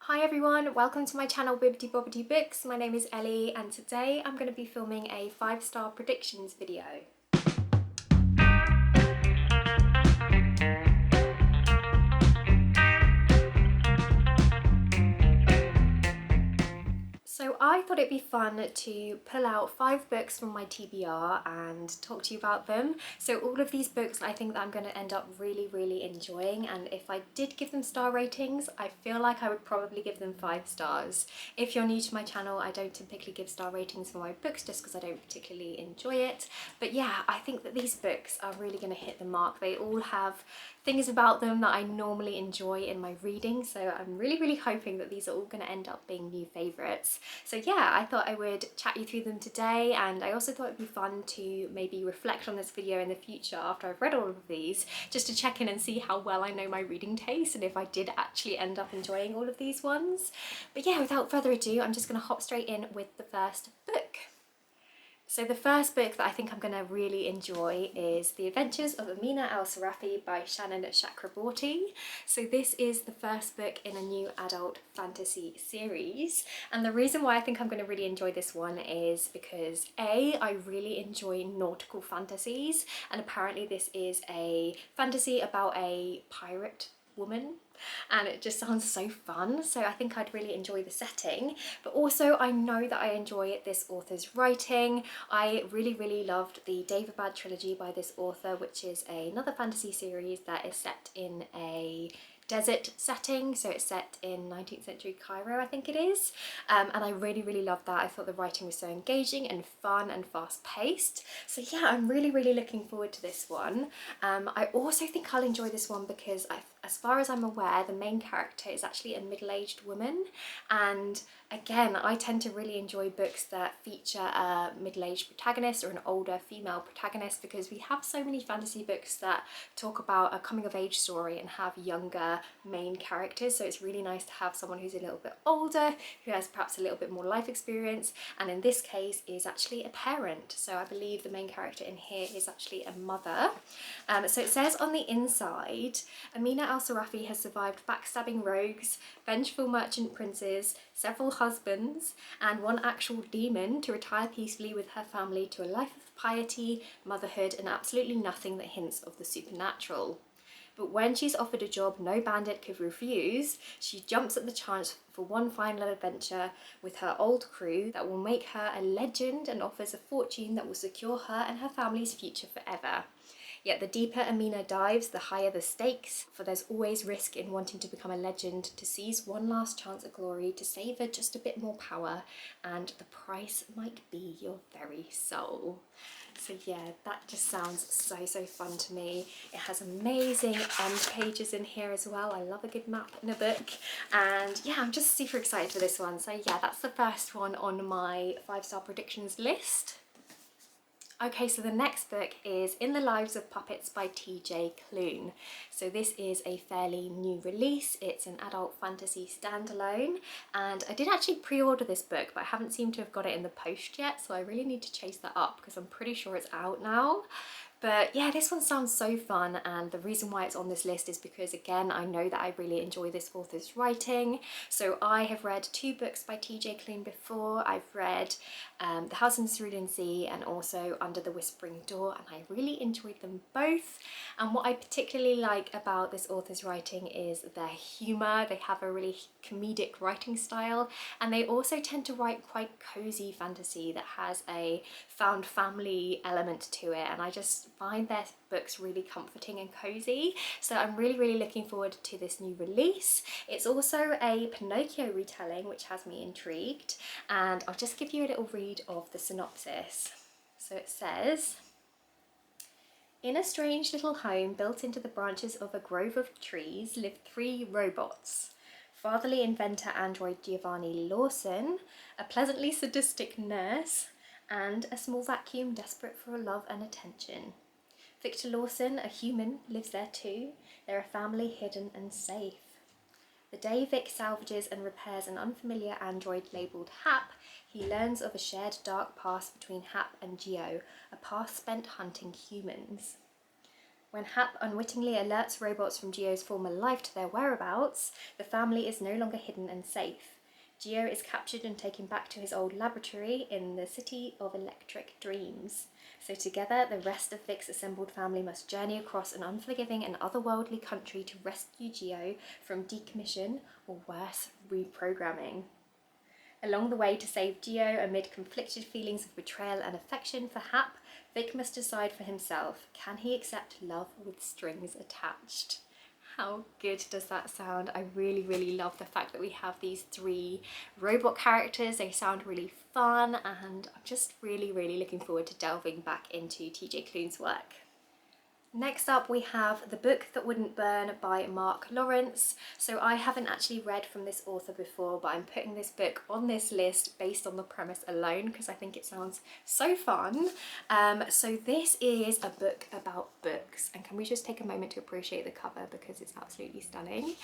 Hi everyone, welcome to my channel Bibbidi Bobbidi Books. My name is Ellie and today I'm going to be filming a 5-star predictions video. So I thought it'd be fun to pull out 5 books from my TBR and talk to you about them. So all of these books I think that I'm going to end up really enjoying, and if I did give them star ratings, I feel like I would probably give them 5 stars. If you're new to my channel, I don't typically give star ratings for my books just because I don't particularly enjoy it. But yeah, I think that these books are really going to hit the mark. They all have things about them that I normally enjoy in my reading, so I'm really hoping that these are all going to end up being new favourites. So yeah, I thought I would chat you through them today, and I also thought it'd be fun to maybe reflect on this video in the future after I've read all of these, just to check in and see how well I know my reading taste and if I did actually end up enjoying all of these ones. But yeah, without further ado, I'm just going to hop straight in with the first book. So the first book that I think I'm going to really enjoy is The Adventures of Amina AlSarafi by Shannon Chakraborty. So this is the first book in a new adult fantasy series, and the reason why I think I'm going to really enjoy this one is because I really enjoy nautical fantasies, and apparently this is a fantasy about a pirate woman, and it just sounds so fun, so I think I'd really enjoy the setting. But also I know that I enjoy this author's writing. I really loved the Daevabad trilogy by this author, which is another fantasy series that is set in a desert setting, so it's set in 19th century Cairo, I think it is, and I really loved that. I thought the writing was so engaging and fun and fast-paced, so yeah, I'm really looking forward to this one. I also think I'll enjoy this one because as far as I'm aware, the main character is actually a middle-aged woman, and again, I tend to really enjoy books that feature a middle-aged protagonist or an older female protagonist, because we have so many fantasy books that talk about a coming-of-age story and have younger main characters, so it's really nice to have someone who's a little bit older, who has perhaps a little bit more life experience, and in this case is actually a parent. So I believe the main character in here is actually a mother. So it says on the inside, Amina AlSarafi has survived backstabbing rogues, vengeful merchant princes, several husbands, and one actual demon to retire peacefully with her family to a life of piety, motherhood, and absolutely nothing that hints of the supernatural. But when she's offered a job no bandit could refuse, she jumps at the chance for one final adventure with her old crew that will make her a legend, and offers a fortune that will secure her and her family's future forever. Yet the deeper Amina dives, the higher the stakes, for there's always risk in wanting to become a legend, to seize one last chance at glory, to savour just a bit more power, and the price might be your very soul. So yeah, that just sounds so fun to me. It has amazing end pages in here as well. I love a good map in a book, and yeah, I'm just super excited for this one. So yeah, that's the first one on my 5-star predictions list. Okay, so the next book is In the Lives of Puppets by TJ Klune. So this is a fairly new release. It's an adult fantasy standalone, and I did actually pre-order this book, but I haven't seemed to have got it in the post yet, so I really need to chase that up because I'm pretty sure it's out now. But yeah, this one sounds so fun, and the reason why it's on this list is because, again, I know that I really enjoy this author's writing. So I have read 2 books by TJ Klune before. I've read The House in the Cerulean Sea and also Under the Whispering Door, and I really enjoyed them both. And what I particularly like about this author's writing is their humour. They have a really comedic writing style, and they also tend to write quite cosy fantasy that has a found family element to it, and I just find their books really comforting and cozy. So I'm really looking forward to this new release. It's also a Pinocchio retelling, which has me intrigued, and I'll just give you a little read of the synopsis. So it says, in a strange little home built into the branches of a grove of trees live 3 robots. Fatherly inventor android Giovanni Lawson, a pleasantly sadistic nurse, and a small vacuum desperate for love and attention. Victor Lawson, a human, lives there too. They're a family hidden and safe. The day Vic salvages and repairs an unfamiliar android labelled Hap, he learns of a shared dark past between Hap and Geo, a past spent hunting humans. When Hap unwittingly alerts robots from Geo's former life to their whereabouts, the family is no longer hidden and safe. Geo is captured and taken back to his old laboratory in the City of Electric Dreams. So together, the rest of Vic's assembled family must journey across an unforgiving and otherworldly country to rescue Geo from decommission or worse, reprogramming. Along the way to save Geo amid conflicted feelings of betrayal and affection for Hap, Vic must decide for himself, can he accept love with strings attached? How good does that sound? I really, really love the fact that we have these 3 robot characters. They sound really fun, and I'm just really, really looking forward to delving back into TJ Klune's work. Next up we have The Book That Wouldn't Burn by Mark Lawrence. So I haven't actually read from this author before, but I'm putting this book on this list based on the premise alone because I think it sounds so fun. So this is a book about books, and can we just take a moment to appreciate the cover because it's absolutely stunning.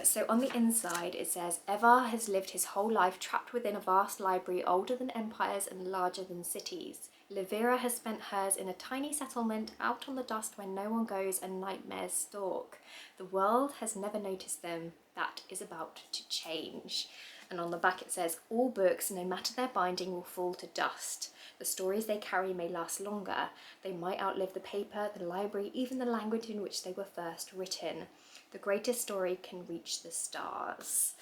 So on the inside it says, Evar has lived his whole life trapped within a vast library older than empires and larger than cities. Livera has spent hers in a tiny settlement out on the dust where no one goes and nightmares stalk. The world has never noticed them. That is about to change. And on the back it says, all books, no matter their binding, will fall to dust. The stories they carry may last longer. They might outlive the paper, the library, even the language in which they were first written. The greatest story can reach the stars.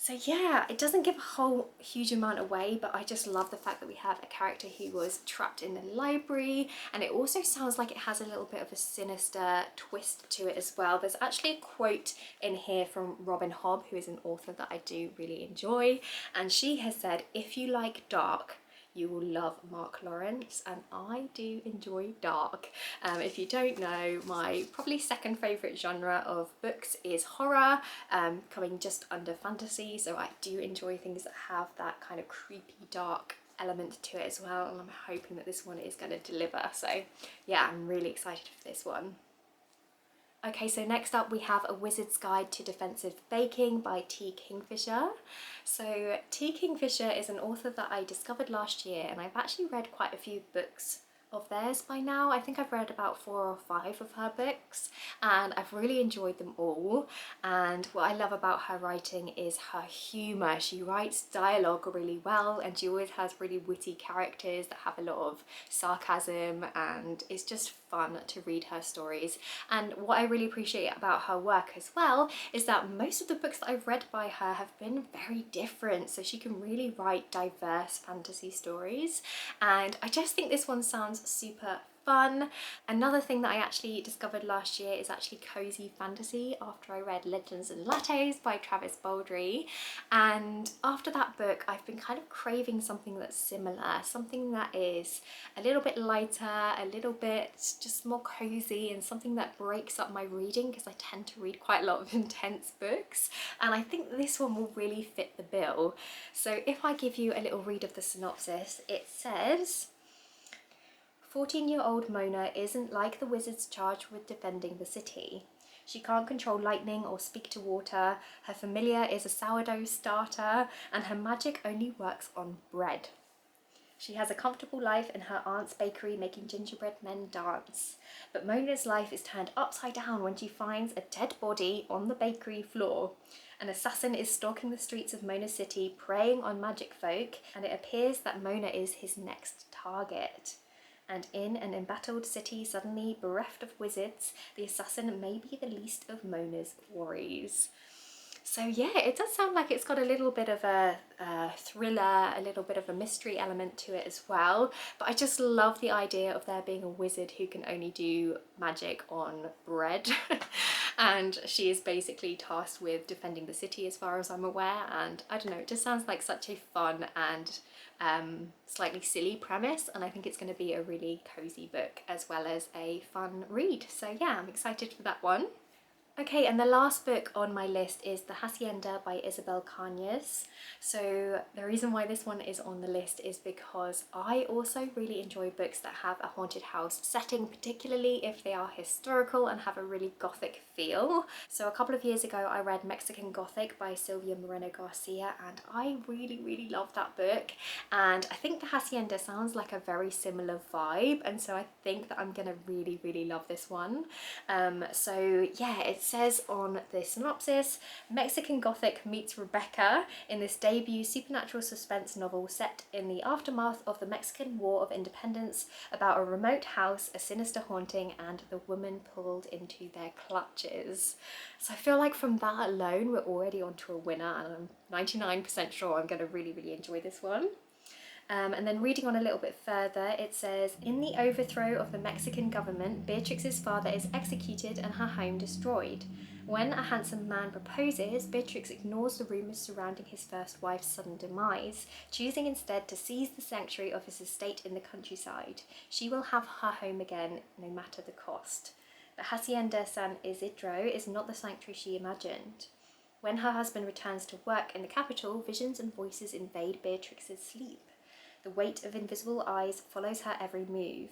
So yeah, it doesn't give a whole huge amount away, but I just love the fact that we have a character who was trapped in the library, and it also sounds like it has a little bit of a sinister twist to it as well. There's actually a quote in here from Robin Hobb, who is an author that I do really enjoy, and she has said, if you like dark, you will love Mark Lawrence, and I do enjoy dark. If you don't know, my probably second favourite genre of books is horror, coming just under fantasy, so I do enjoy things that have that kind of creepy dark element to it as well, and I'm hoping that this one is going to deliver. So yeah, I'm really excited for this one. Okay, so next up we have A Wizard's Guide to Defensive Baking by T. Kingfisher. So T. Kingfisher is an author that I discovered last year, and I've actually read quite a few books of theirs by now. I think I've read about 4 or 5 of her books, and I've really enjoyed them all. And what I love about her writing is her humour. She writes dialogue really well, and she always has really witty characters that have a lot of sarcasm, and it's just fun to read her stories. And what I really appreciate about her work as well is that most of the books that I've read by her have been very different, so she can really write diverse fantasy stories, and I just think this one sounds super fun. Another thing that I actually discovered last year is actually cozy fantasy after I read Legends and Lattes by Travis Baldree, and after that book I've been kind of craving something that's similar, something that is a little bit lighter, a little bit just more cozy, and something that breaks up my reading because I tend to read quite a lot of intense books, and I think this one will really fit the bill. So if I give you a little read of the synopsis, it says, 14-year-old Mona isn't like the wizards charged with defending the city. She can't control lightning or speak to water, her familiar is a sourdough starter, and her magic only works on bread. She has a comfortable life in her aunt's bakery making gingerbread men dance. But Mona's life is turned upside down when she finds a dead body on the bakery floor. An assassin is stalking the streets of Mona City, preying on magic folk, and it appears that Mona is his next target. And in an embattled city suddenly bereft of wizards, the assassin may be the least of Mona's worries. So yeah, it does sound like it's got a little bit of a thriller, a little bit of a mystery element to it as well, but I just love the idea of there being a wizard who can only do magic on bread. And she is basically tasked with defending the city as far as I'm aware, and I don't know, it just sounds like such a fun and slightly silly premise, and I think it's going to be a really cozy book as well as a fun read. So yeah, I'm excited for that one. Okay, and the last book on my list is The Hacienda by Isabel Cañas. So the reason why this one is on the list is because I also really enjoy books that have a haunted house setting, particularly if they are historical and have a really gothic feel. So a couple of years ago I read Mexican Gothic by Silvia Moreno Garcia, and I really love that book, and I think The Hacienda sounds like a very similar vibe, and so I think that I'm gonna really love this one. So yeah, it says on the synopsis, Mexican Gothic meets Rebecca in this debut supernatural suspense novel set in the aftermath of the Mexican War of Independence about a remote house, a sinister haunting, and the woman pulled into their clutches. So I feel like from that alone, we're already onto a winner, and I'm 99% sure I'm going to really enjoy this one. And then reading on a little bit further, it says, in the overthrow of the Mexican government, Beatrix's father is executed and her home destroyed. When a handsome man proposes, Beatrix ignores the rumours surrounding his first wife's sudden demise, choosing instead to seize the sanctuary of his estate in the countryside. She will have her home again, no matter the cost. The Hacienda San Isidro is not the sanctuary she imagined. When her husband returns to work in the capital, visions and voices invade Beatrix's sleep. The weight of invisible eyes follows her every move.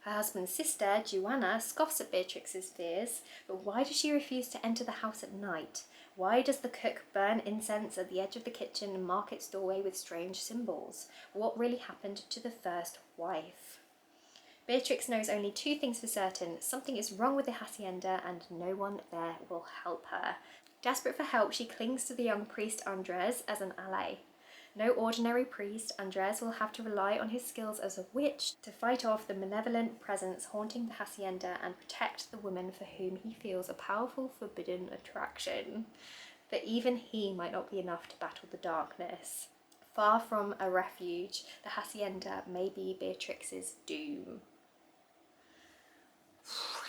Her husband's sister, Joanna, scoffs at Beatrix's fears, but why does she refuse to enter the house at night? Why does the cook burn incense at the edge of the kitchen and mark its doorway with strange symbols? What really happened to the first wife? Beatrix knows only two things for certain. Something is wrong with the Hacienda and no one there will help her. Desperate for help, she clings to the young priest Andres as an ally. No ordinary priest, Andres will have to rely on his skills as a witch to fight off the malevolent presence haunting the Hacienda and protect the woman for whom he feels a powerful forbidden attraction. But even he might not be enough to battle the darkness. Far from a refuge, the Hacienda may be Beatrix's doom.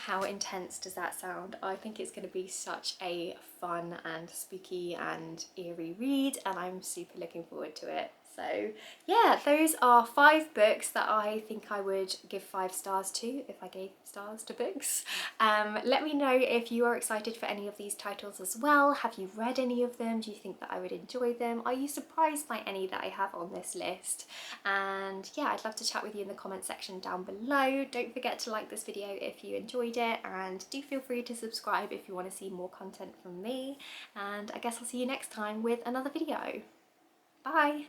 How intense does that sound? I think it's going to be such a fun and spooky and eerie read, and I'm super looking forward to it. So yeah, those are 5 books that I think I would give 5 stars to if I gave stars to books. Let me know if you are excited for any of these titles as well. Have you read any of them? Do you think that I would enjoy them? Are you surprised by any that I have on this list? And yeah, I'd love to chat with you in the comment section down below. Don't forget to like this video if you enjoyed it, and do feel free to subscribe if you want to see more content from me. And I guess I'll see you next time with another video. Bye!